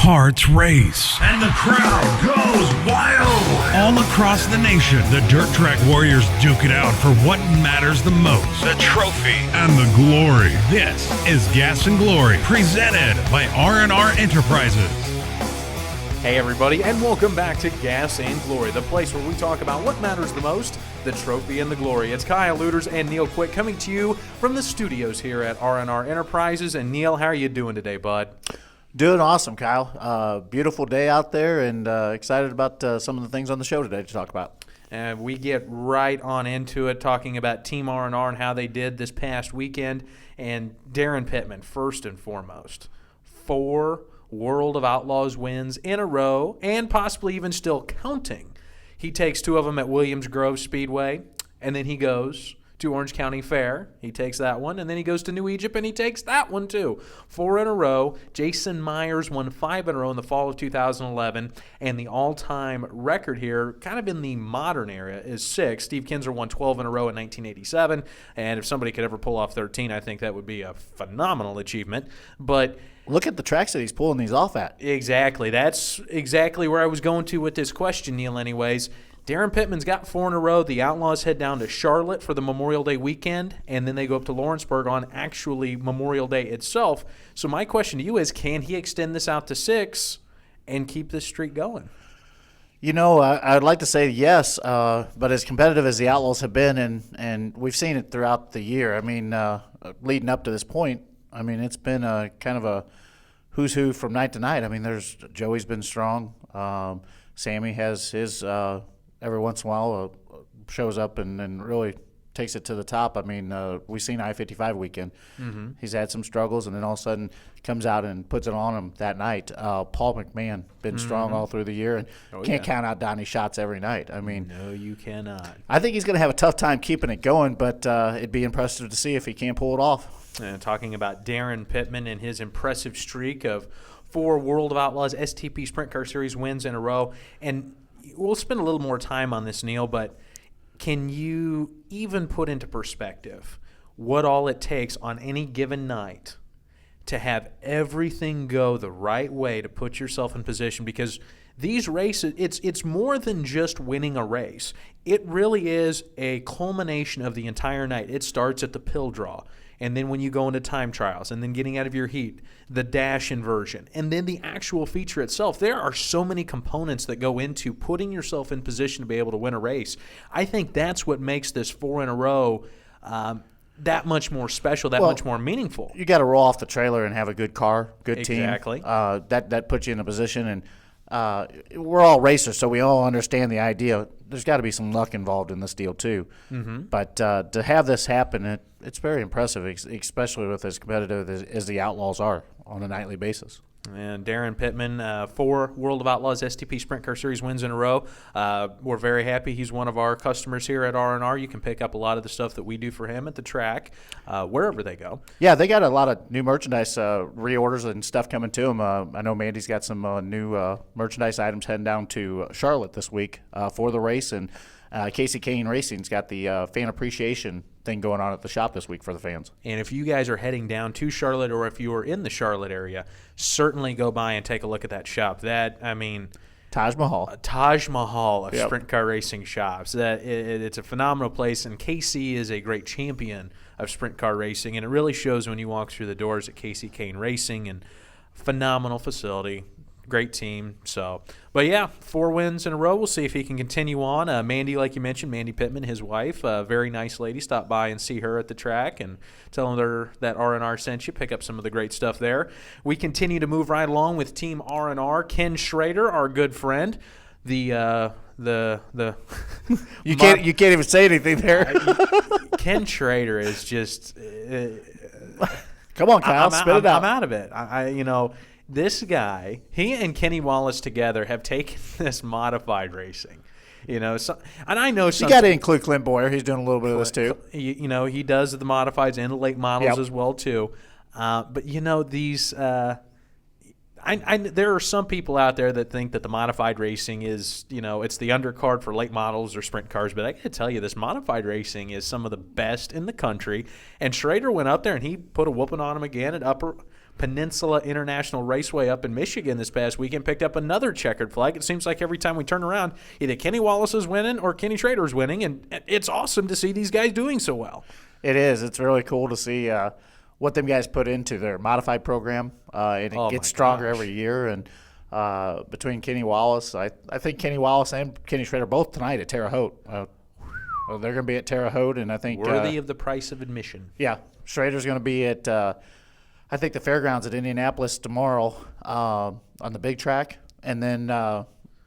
hearts race. And the crowd goes wild. All across the nation, the Dirt Track Warriors duke it out for what matters the most. The trophy and the glory. This is Gas and Glory, presented by R&R Enterprises. Hey everybody, and welcome back to Gas and Glory, the place where we talk about what matters the most, the trophy and the glory. It's Kyle Luters and Neil Quick coming to you from the studios here at R&R Enterprises. And Neil, how are you doing today, bud? Doing awesome, Kyle. Beautiful day out there, and excited about some of the things on the show today to talk about. And we get right on into it, talking about Team R&R and how they did this past weekend. And Darren Pittman, first and foremost, 4 World of Outlaws wins in a row, and possibly even still counting. He takes 2 of them at Williams Grove Speedway, and then he goes to Orange County Fair. He takes that one, and then he goes to New Egypt, and he takes that one too. 4 in a row. Jason Myers won 5 in a row in the fall of 2011, and the all-time record here, kind of in the modern era, is 6. Steve Kinzer won 12 in a row in 1987, and if somebody could ever pull off 13, I think that would be a phenomenal achievement. But look at the tracks that he's pulling these off at. Exactly. That's exactly where I was going to with this question, Neil, anyways. Darren Pittman's got 4 in a row. The Outlaws head down to Charlotte for the Memorial Day weekend, and then they go up to Lawrenceburg on actually Memorial Day itself. So my question to you is, can he extend this out to 6 and keep this streak going? You know, I'd like to say yes, but as competitive as the Outlaws have been, and we've seen it throughout the year, I mean, leading up to this point, I mean, it's been a kind of a who's who from night to night. I mean, Joey's been strong. Sammy has his every once in a while shows up and really takes it to the top. I mean, we've seen I-55 weekend. Mm-hmm. He's had some struggles, and then all of a sudden comes out and puts it on him that night. Paul McMahon been strong all through the year, and can't count out Donnie's shots every night. I mean, no, you cannot. I think he's going to have a tough time keeping it going, but it'd be impressive to see if he can't pull it off. And talking about Darren Pittman and his impressive streak of 4 World of Outlaws STP Sprint Car Series wins in a row. And we'll spend a little more time on this, Neil, but can you even put into perspective what all it takes on any given night to have everything go the right way to put yourself in position? Because these races, it's more than just winning a race. It really is a culmination of the entire night. It starts at the pill draw, and then when you go into time trials, and then getting out of your heat, the dash inversion, and then the actual feature itself. There are so many components that go into putting yourself in position to be able to win a race. I think that's what makes this 4 in a row that much more special, much more meaningful. You got to roll off the trailer and have a good car, good team. Exactly. That puts you in a position, and we're all racers, so we all understand the idea. There's got to be some luck involved in this deal too. Mm-hmm. But to have this happen, it's very impressive, especially with as competitive as the Outlaws are on a nightly basis. And Darren Pittman, 4 World of Outlaws STP Sprint Car Series wins in a row. We're very happy he's one of our customers here at R&R. You can pick up a lot of the stuff that we do for him at the track, wherever they go. Yeah, they got a lot of new merchandise reorders and stuff coming to them. I know Mandy's got some new merchandise items heading down to Charlotte this week for the race, and Casey Kane Racing's got the fan appreciation thing going on at the shop this week for the fans. And if you guys are heading down to Charlotte, or if you are in the Charlotte area, certainly go by and take a look at that shop. Taj Mahal of sprint car racing shops. It's a phenomenal place, and Casey is a great champion of sprint car racing, and it really shows when you walk through the doors at Casey Kane Racing. And phenomenal facility. Great team. But yeah, 4 wins in a row. We'll see if he can continue on. Mandy, like you mentioned, Mandy Pittman, his wife, a very nice lady. Stop by and see her at the track and tell her that R&R sent you. Pick up some of the great stuff there. We continue to move right along with Team R&R. Ken Schrader, our good friend, you can't even say anything there. Ken Schrader is just come on, Kyle, spit it out. I'm out of it. This guy, he and Kenny Wallace together have taken this modified racing. And I know you got to include Clint Boyer. He's doing a little bit of this too. He does the modifieds and the late models as well too. But these, there are some people out there that think that the modified racing is, it's the undercard for late models or sprint cars. But I got to tell you, this modified racing is some of the best in the country. And Schrader went up there and he put a whooping on him again at Peninsula International Raceway up in Michigan this past weekend, picked up another checkered flag. It seems like every time we turn around, either Kenny Wallace is winning or Kenny Schrader is winning, and it's awesome to see these guys doing so well. It is. It's really cool to see what them guys put into their modified program, and it gets stronger every year. And between Kenny Wallace, I think Kenny Wallace and Kenny Schrader both tonight at Terre Haute. They're going to be at Terre Haute, and I think worthy of the price of admission. Yeah, Schrader's going to be at I think the fairgrounds at Indianapolis tomorrow on the big track, and then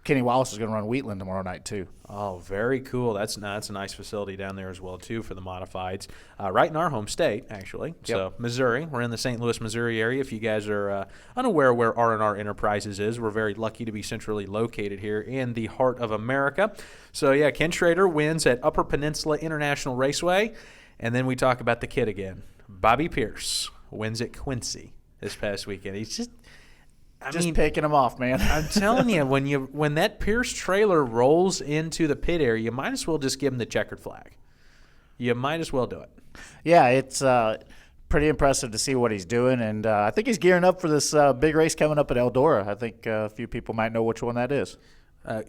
Kenny Wallace is going to run Wheatland tomorrow night too. Oh, very cool. That's a nice facility down there as well, too, for the modifieds. Right in our home state, actually. Yep. So, Missouri. We're in the St. Louis, Missouri area. If you guys are unaware where R&R Enterprises is, we're very lucky to be centrally located here in the heart of America. So, yeah, Ken Schrader wins at Upper Peninsula International Raceway. And then we talk about the kid again. Bobby Pierce wins at Quincy this past weekend. He's just picking them off, man. I'm telling you, when that Pierce trailer rolls into the pit area, you might as well just give him the checkered flag. You might as well do it. Yeah, it's pretty impressive to see what he's doing, and I think he's gearing up for this big race coming up at Eldora. I think a few people might know which one that is.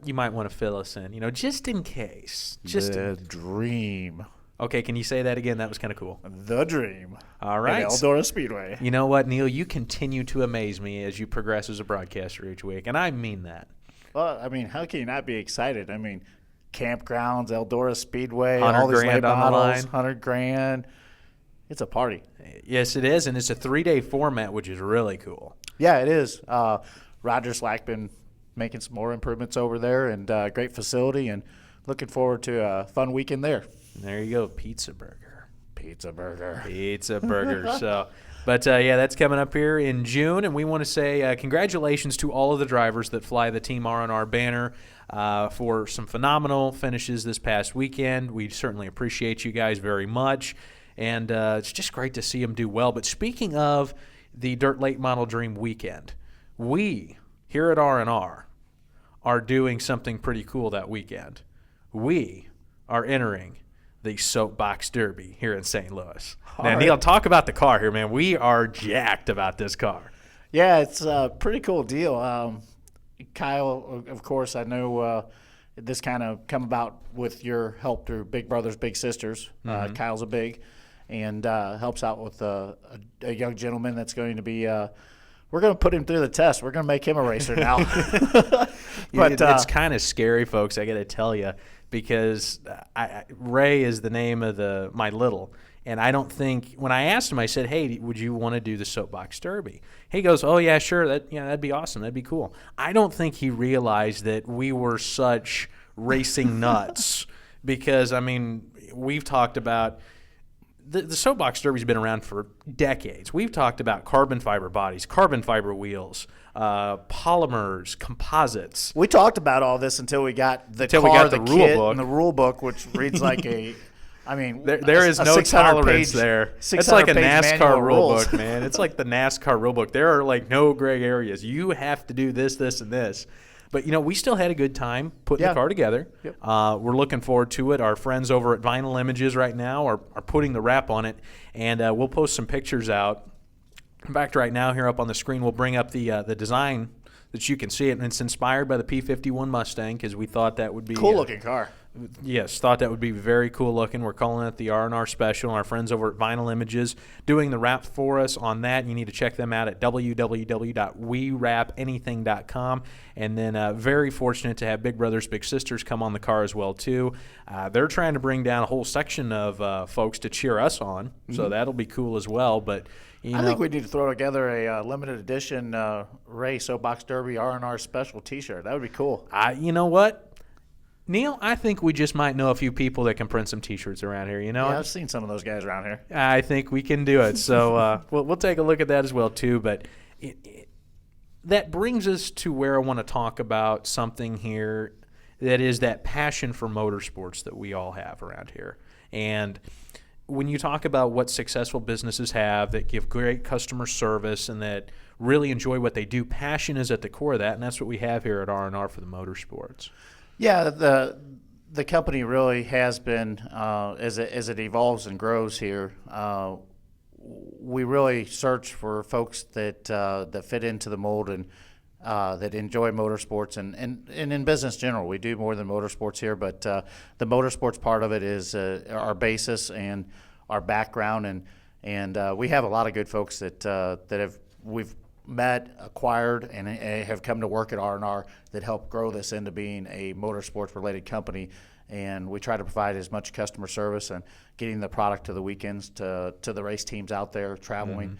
You might want to fill us in, just in case. Dream. Okay, can you say that again? That was kind of cool. The Dream. All right. At Eldora Speedway. You know what, Neil? You continue to amaze me as you progress as a broadcaster each week, and I mean that. Well, I mean, how can you not be excited? I mean, campgrounds, Eldora Speedway, 100 all these grand late on the models, line. 100 grand. It's a party. Yes, it is, and it's a 3-day format, which is really cool. Yeah, it is. Roger Slack been making some more improvements over there, and great facility, and looking forward to a fun weekend there. There you go, Pizza Burger. So, but yeah, that's coming up here in June, and we want to say congratulations to all of the drivers that fly the Team R&R banner for some phenomenal finishes this past weekend. We certainly appreciate you guys very much, and it's just great to see them do well. But speaking of the Dirt Late Model Dream weekend, we here at R&R are doing something pretty cool that weekend. We are entering the Soapbox Derby here in St. Louis. Now, Neil, talk about the car here, man. We are jacked about this car. Yeah, it's a pretty cool deal. Kyle, of course, I know this kind of come about with your help through Big Brothers Big Sisters. Kyle's a big and helps out with a young gentleman that's going to be we're going to put him through the test. We're going to make him a racer now. But it's kind of scary, folks, I got to tell you, because Ray is the name of my little. And I don't think, when I asked him, I said, hey, would you want to do the Soapbox Derby? He goes, oh, yeah, sure. That'd be awesome. That'd be cool. I don't think he realized that we were such racing nuts because, I mean, we've talked about the Soapbox Derby's been around for decades. We've talked about carbon fiber bodies, carbon fiber wheels, polymers, composites. We talked about all this until we got the Until car, we got the the rule kit, book. and the rule book, which reads like a. I mean, there is no tolerance there. It's like a NASCAR rule book, man. It's like the NASCAR rule book. There are like no gray areas. You have to do this, this, and this. But, we still had a good time putting the car together. Yep. We're looking forward to it. Our friends over at Vinyl Images right now are putting the wrap on it, and we'll post some pictures out. In fact, right now here up on the screen, we'll bring up the design that you can see it, and it's inspired by the P-51 Mustang because we thought that would be cool-looking car. Yes, thought that would be very cool looking. We're calling it the R&R Special. Our friends over at Vinyl Images doing the wrap for us on that. You need to check them out at www.wewrapanything.com. And then very fortunate to have Big Brothers Big Sisters come on the car as well, too. They're trying to bring down a whole section of folks to cheer us on, so that'll be cool as well. But I think we need to throw together a limited edition Ray Soapbox Derby R&R Special T-shirt. That would be cool. You know what? Neil, I think we just might know a few people that can print some T-shirts around here. Yeah, I've seen some of those guys around here. I think we can do it. So we'll take a look at that as well, too. But that brings us to where I want to talk about something here that is that passion for motorsports that we all have around here. And when you talk about what successful businesses have that give great customer service and that really enjoy what they do, passion is at the core of that, and that's what we have here at R&R for the motorsports. Yeah, the company really has been as it evolves and grows here. we really search for folks that that fit into the mold and that enjoy motorsports and in business in general. We do more than motorsports here, but the motorsports part of it is our basis and our background, and we have a lot of good folks that we've met, acquired, and have come to work at R&R that help grow this into being a motorsports related company. And we try to provide as much customer service and getting the product to the weekends, to the race teams out there traveling.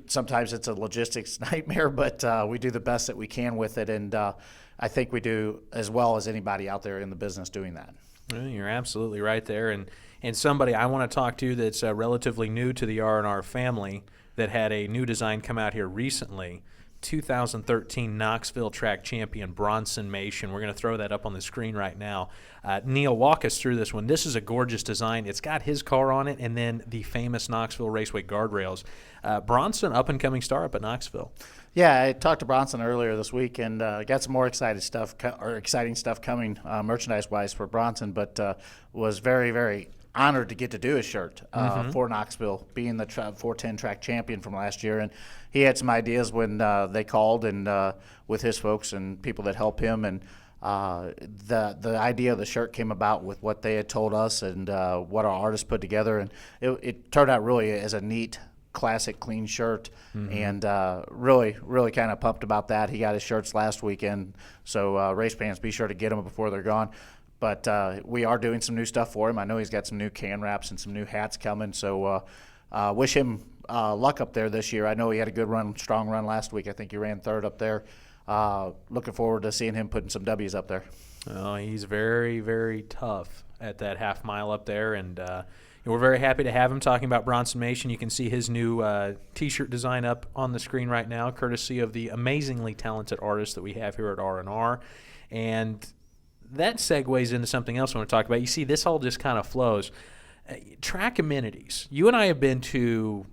Sometimes it's a logistics nightmare, but we do the best that we can with it, and I think we do as well as anybody out there in the business doing that. Well, you're absolutely right there, and somebody I want to talk to that's relatively new to the R&R family that had a new design come out here recently. 2013 Knoxville track champion Bronson Mason. We're going to throw that up on the screen right now. Neil, walk us through this one. This is a gorgeous design. It's got his car on it and then the famous Knoxville Raceway guardrails. Bronson, up-and-coming star up at Knoxville. Yeah, I talked to Bronson earlier this week and got some more exciting stuff coming merchandise-wise for Bronson, but was very, very honored to get to do his shirt for Knoxville, being the 410 track champion from last year. And he had some ideas when they called and with his folks and people that help him. And the idea of the shirt came about with what they had told us and what our artists put together. And it turned out really as a neat, classic, clean shirt. And really, really kind of pumped about that. He got his shirts last weekend. So race fans, be sure to get them before they're gone. But we are doing some new stuff for him. I know he's got some new can wraps and some new hats coming. So wish him luck up there this year. I know he had a good run, strong run last week. I think he ran third up there. Looking forward to seeing him putting some W's up there. Oh, he's very, very tough at that half mile up there. And we're very happy to have him. Talking about Bronson Mason, you can see his new T-shirt design up on the screen right now, courtesy of the amazingly talented artists that we have here at R&R. And that segues into something else I want to talk about. You see, this all just kind of flows. Track amenities. You and I have been to,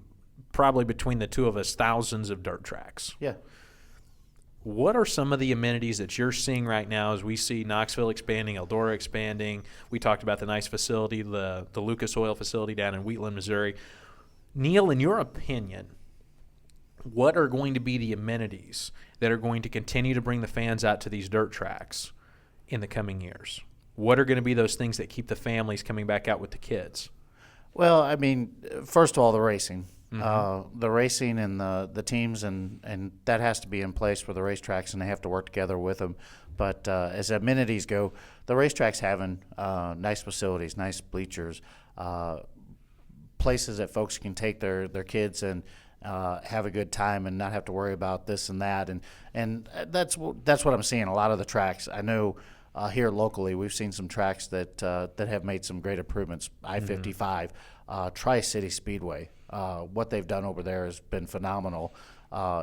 probably between the two of us, thousands of dirt tracks. Yeah. What are some of the amenities that you're seeing right now as we see Knoxville expanding, Eldora expanding? We talked about the nice facility, the Lucas Oil facility down in Wheatland, Missouri. Neil, in your opinion, what are going to be the amenities that are going to continue to bring the fans out to these dirt tracks in the coming years? What are going to be those things that keep the families coming back out with the kids? Well, I mean, first of all, the racing. The racing and the teams, and that has to be in place for the racetracks, and they have to work together with them. But as amenities go, the racetracks having nice facilities, nice bleachers, places that folks can take their kids and have a good time and not have to worry about this and that. And that's what I'm seeing. A lot of the tracks, I know here locally, we've seen some tracks that have made some great improvements. I-55, Tri-City Speedway, what they've done over there has been phenomenal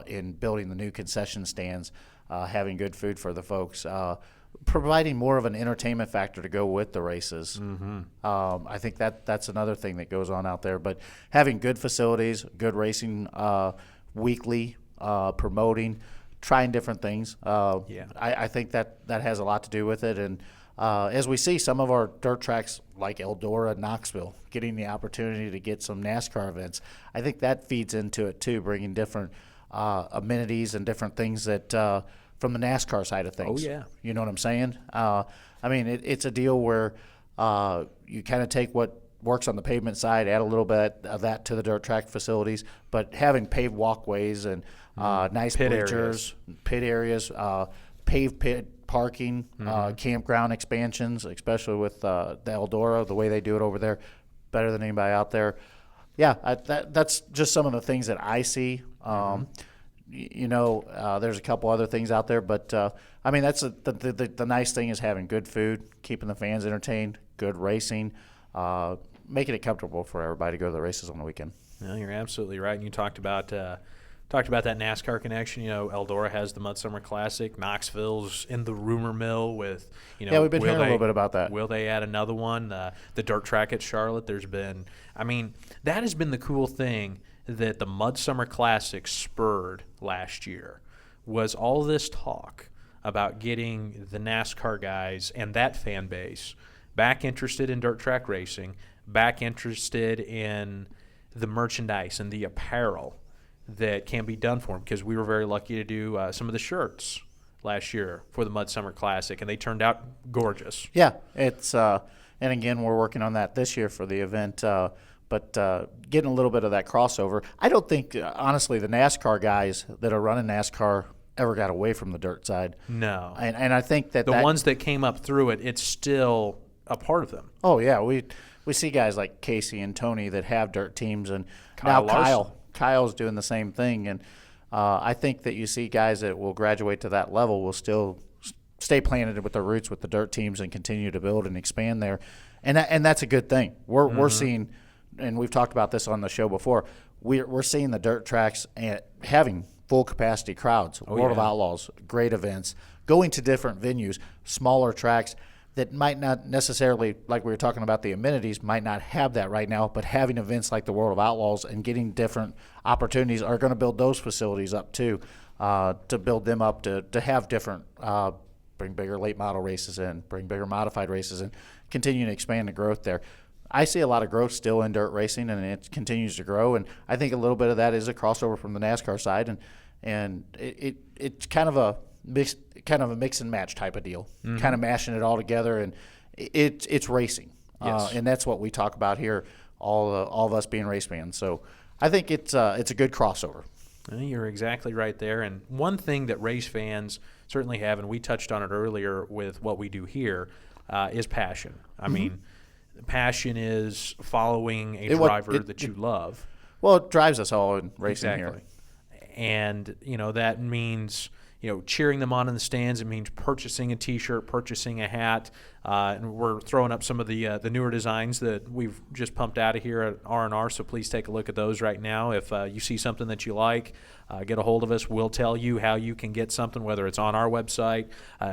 in building the new concession stands, having good food for the folks, providing more of an entertainment factor to go with the races. I think that's another thing that goes on out there. But having good facilities, good racing weekly, promoting, trying different things. I think that has a lot to do with it. And as we see some of our dirt tracks like Eldora, Knoxville, getting the opportunity to get some NASCAR events, I think that feeds into it too, bringing different amenities and different things that from the NASCAR side of things. Oh, yeah. You know what I'm saying? I mean, it's a deal where you kind of take what works on the pavement side, add a little bit of that to the dirt track facilities, but having paved walkways and nice Pit bleachers, pit areas, paved pit parking, campground expansions, especially with the Eldora, the way they do it over there, better than anybody out there. Yeah, that's just some of the things that I see. There's a couple other things out there, but I mean, that's the nice thing is having good food, keeping the fans entertained, good racing, making it comfortable for everybody to go to the races on the weekend. No, you're absolutely right. And you talked about that NASCAR connection. You know, Eldora has the Mudsummer Classic. Knoxville's in the rumor mill with, yeah, we've been hearing a little bit about that. Will they add another one? The dirt track at Charlotte. That has been the cool thing that the Mudsummer Classic spurred last year, was all this talk about getting the NASCAR guys and that fan base back interested in dirt track racing, back interested in the merchandise and the apparel that can be done for them, because we were very lucky to do some of the shirts last year for the Mud Summer Classic, and they turned out gorgeous. Yeah, it's and again, we're working on that this year for the event. But getting a little bit of that crossover. I don't think, honestly, the NASCAR guys that are running NASCAR ever got away from the dirt side. No. And I think that the ones that came up through it, it's still a part of them. Oh, yeah. We see guys like Casey and Tony that have dirt teams, and Kyle now Kyle's doing the same thing. And I think that you see guys that will graduate to that level will still stay planted with their roots with the dirt teams and continue to build and expand there. And that's a good thing. We're seeing – and we've talked about this on the show before, we're seeing the dirt tracks having full capacity crowds, World of Outlaws, great events, going to different venues, smaller tracks that might not necessarily, like we were talking about the amenities, might not have that right now, but having events like the World of Outlaws and getting different opportunities are going to build those facilities up too, to build them up to have different, bring bigger late model races in, bring bigger modified races in, continue to expand the growth there. I see a lot of growth still in dirt racing, and it continues to grow. And I think a little bit of that is a crossover from the NASCAR side, and it's kind of a mix and match type of deal, kind of mashing it all together, and it's racing, and that's what we talk about here. All of us being race fans, so I think it's a good crossover. You're exactly right there. And one thing that race fans certainly have, and we touched on it earlier with what we do here, is passion. I mean. Passion is following a driver that you love. Well, it drives us all in racing here. And, that means, cheering them on in the stands. It means purchasing a T-shirt, purchasing a hat. And we're throwing up some of the newer designs that we've just pumped out of here at R&R, so please take a look at those right now. If you see something that you like, get a hold of us. We'll tell you how you can get something, whether it's on our website,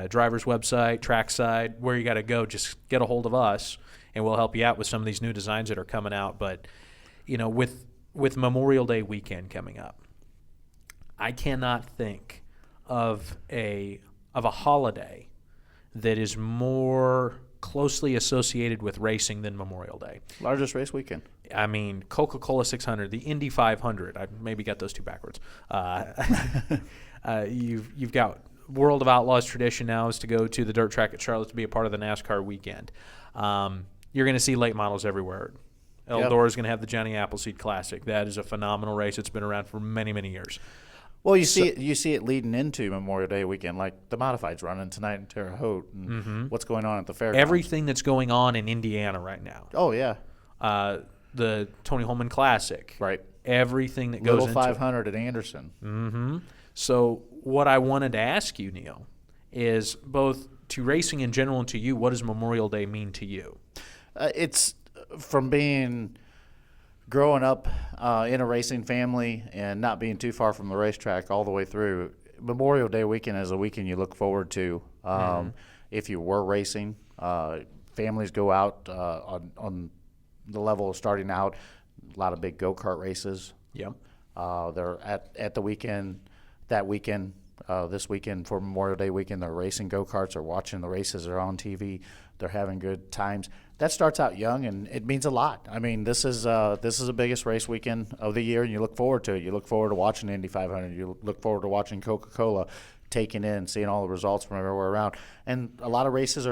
driver's website, trackside, where you got to go. Just get a hold of us, and we'll help you out with some of these new designs that are coming out. But, with Memorial Day weekend coming up, I cannot think of a holiday that is more closely associated with racing than Memorial Day. Largest race weekend. I mean, Coca-Cola 600, the Indy 500. I maybe got those two backwards. You've got World of Outlaws tradition now is to go to the dirt track at Charlotte to be a part of the NASCAR weekend. You're going to see late models everywhere. Eldora is going to have the Johnny Appleseed Classic. That is a phenomenal race. It's been around for many, many years. Well, you see it leading into Memorial Day weekend, like the Modifieds running tonight in Terre Haute, and what's going on at the fair. Everything that's going on in Indiana right now. Oh yeah. The Tony Holman Classic. Right. Everything that goes Little into 500 at Anderson. Mm-hmm. So what I wanted to ask you, Neil, is both to racing in general and to you, what does Memorial Day mean to you? It's from growing up in a racing family and not being too far from the racetrack all the way through. Memorial Day weekend is a weekend you look forward to. If you were racing, families go out on the level of starting out. A lot of big go-kart races. Yep. They're at the weekend. That weekend, this weekend for Memorial Day weekend, they're racing go-karts. They're watching the races. They're on TV. They're having good times. That starts out young, and it means a lot. I mean, this is the biggest race weekend of the year, and you look forward to it. You look forward to watching Indy 500. You look forward to watching Coca-Cola, taking in, seeing all the results from everywhere around. And a lot of races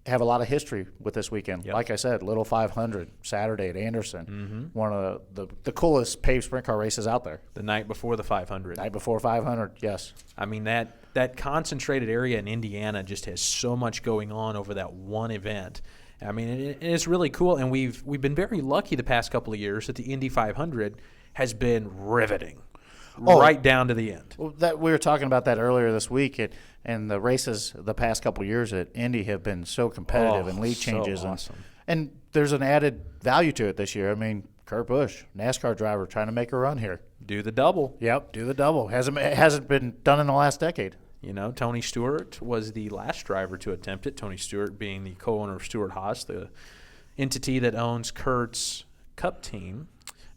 have a lot of history with this weekend. Yep. Like I said, Little 500 Saturday at Anderson, one of the coolest paved sprint car races out there. The night before the 500. Night before 500, yes. I mean, that concentrated area in Indiana just has so much going on over that one event. I mean, it's really cool, and we've been very lucky the past couple of years that the Indy 500 has been riveting. Right down to the end. Well, we were talking about that earlier this week, and the races the past couple of years at Indy have been so competitive and lead changes. So awesome. And there's an added value to it this year. I mean, Kurt Busch, NASCAR driver, trying to make a run here. Do the double. Yep, do the double. Hasn't been done in the last decade. Tony Stewart was the last driver to attempt it, Tony Stewart being the co-owner of Stewart-Haas, the entity that owns Kurt's Cup team.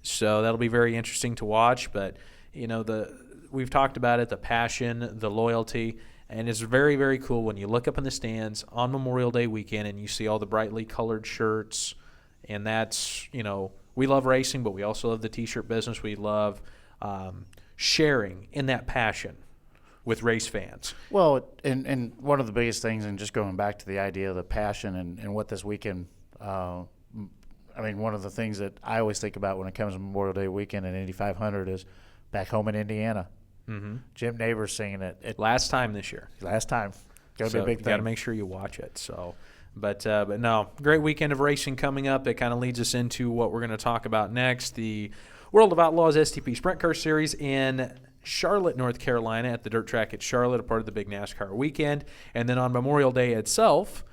So that'll be very interesting to watch, but we've talked about it, the passion, the loyalty, and it's very, very cool when you look up in the stands on Memorial Day weekend and you see all the brightly colored shirts And that's, we love racing, but we also love the T-shirt business. We love sharing in that passion with race fans. Well, and one of the biggest things, and just going back to the idea of the passion and what this weekend, one of the things that I always think about when it comes to Memorial Day weekend and Indy 500 is back home in Indiana. Mm-hmm. Jim Neighbors singing it. Last time this year. Last time. Got to be a big thing. Got to make sure you watch it. So, but no, great weekend of racing coming up. That kind of leads us into what we're going to talk about next: the World of Outlaws STP Sprint Car Series in Charlotte, North Carolina, at the dirt track at Charlotte, a part of the big NASCAR weekend. And then on Memorial Day itself,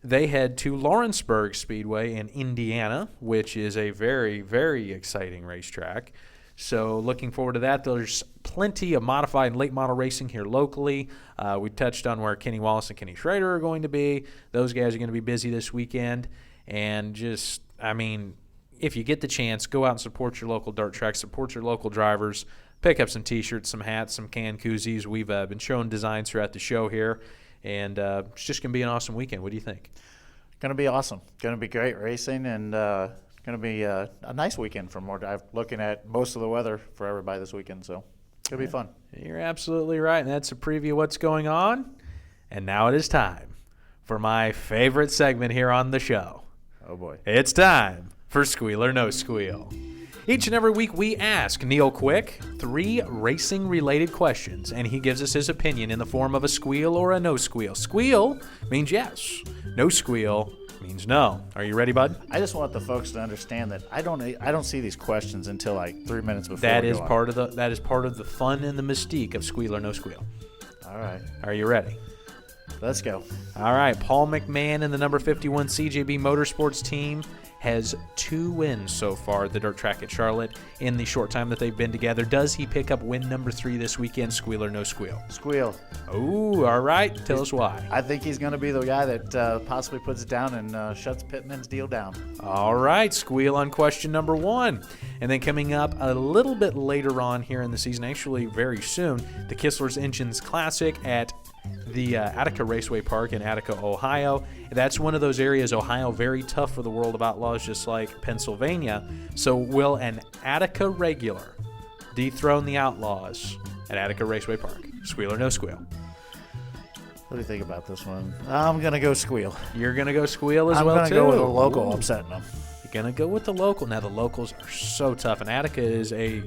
they head to Lawrenceburg Speedway in Indiana, which is a very, very exciting racetrack. So looking forward to that. There's plenty of modified and late model racing here locally. We touched on where Kenny Wallace and Kenny Schrader are going to be. Those guys are going to be busy this weekend. And if you get the chance, go out and support your local dirt track, support your local drivers, pick up some T-shirts, some hats, some can koozies. We've been showing designs throughout the show here. And it's just going to be an awesome weekend. What do you think? Going to be awesome. Going to be great racing, and going to be a nice weekend from more. I'm looking at most of the weather for everybody this weekend, so it's going to be fun. You're absolutely right, and that's a preview of what's going on. And now it is time for my favorite segment here on the show. Oh, boy. It's time for Squeal or No Squeal. Each and every week we ask Neil Quick 3 racing-related questions, and he gives us his opinion in the form of a squeal or a no squeal. Squeal means yes. No squeal means no. Are you ready, bud? I just want the folks to understand that I don't see these questions until like 3 minutes before. That is part of the fun and the mystique of Squeal or No Squeal. All right. Are you ready? Let's go. All right. Paul McMahon and the number 51 CJB Motorsports team has 2 wins so far at the dirt track at Charlotte in the short time that they've been together. Does he pick up win number 3 this weekend? Squeal or no squeal? Squeal. Oh, all right. Tell us why. I think he's going to be the guy that possibly puts it down and shuts Pittman's deal down. All right. Squeal on question number 1. And then coming up a little bit later on here in the season, actually very soon, the Kistler's Engines Classic at the Attica Raceway Park in Attica, Ohio. That's one of those areas, Ohio, very tough for the World of Outlaws, just like Pennsylvania. So will an Attica regular dethrone the Outlaws at Attica Raceway Park? Squeal or no squeal? What do you think about this one? I'm going to go squeal. You're going to go squeal as I'm well, too? I'm going to go with a local upsetting them. You're going to go with the local. Now, the locals are so tough, and Attica's a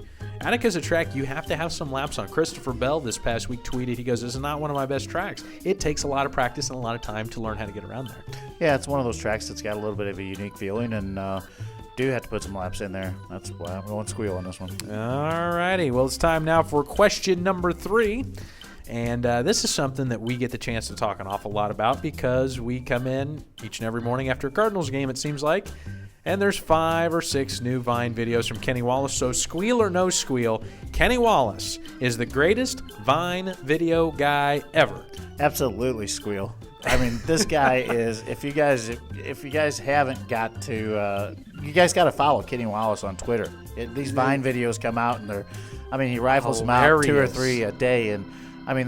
track you have to have some laps on. Christopher Bell this past week tweeted, he goes, "This is not one of my best tracks. It takes a lot of practice and a lot of time to learn how to get around there." Yeah, it's one of those tracks that's got a little bit of a unique feeling, and do have to put some laps in there. That's why I'm going squeal on this one. All righty. Well, it's time now for question number 3. And this is something that we get the chance to talk an awful lot about because we come in each and every morning after a Cardinals game, it seems like, and there's 5 or 6 new Vine videos from Kenny Wallace. So squeal or no squeal, Kenny Wallace is the greatest Vine video guy ever. Absolutely squeal. I mean, this guy is. If you guys haven't got to, you guys got to follow Kenny Wallace on Twitter. These Vine videos come out, and he rifles them out 2 or 3 a day, and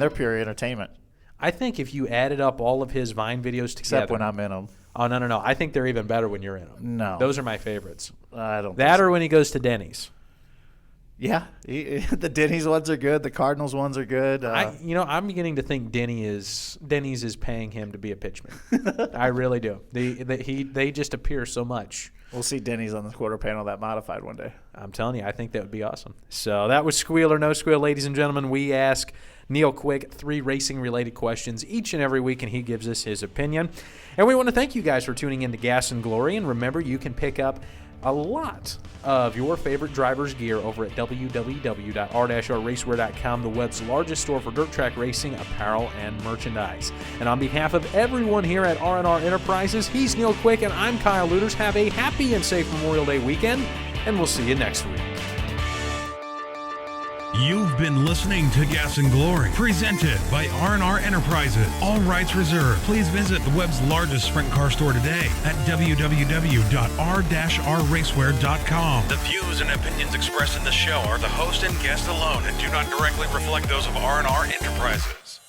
they're pure entertainment. I think if you added up all of his Vine videos together, except when I'm in them. Oh, no. I think they're even better when you're in them. No. Those are my favorites. I don't That or when he goes to Denny's. Yeah. The Denny's ones are good. The Cardinals ones are good. I'm beginning to think Denny's is paying him to be a pitchman. I really do. They just appear so much. We'll see Denny's on the quarter panel that modified one day. I'm telling you, I think that would be awesome. So that was Squeal or No Squeal, ladies and gentlemen. We ask Neil Quick 3 racing-related questions each and every week, and he gives us his opinion. And we want to thank you guys for tuning in to Gas and Glory. And remember, you can pick up a lot of your favorite driver's gear over at www.r-rracewear.com, the web's largest store for dirt track racing, apparel, and merchandise. And on behalf of everyone here at R&R Enterprises, he's Neil Quick, and I'm Kyle Luters. Have a happy and safe Memorial Day weekend, and we'll see you next week. You've been listening to Gas and Glory, presented by R&R Enterprises. All rights reserved. Please visit the web's largest sprint car store today at www.r-rracewear.com. The views and opinions expressed in the show are the host and guest alone and do not directly reflect those of R&R Enterprises.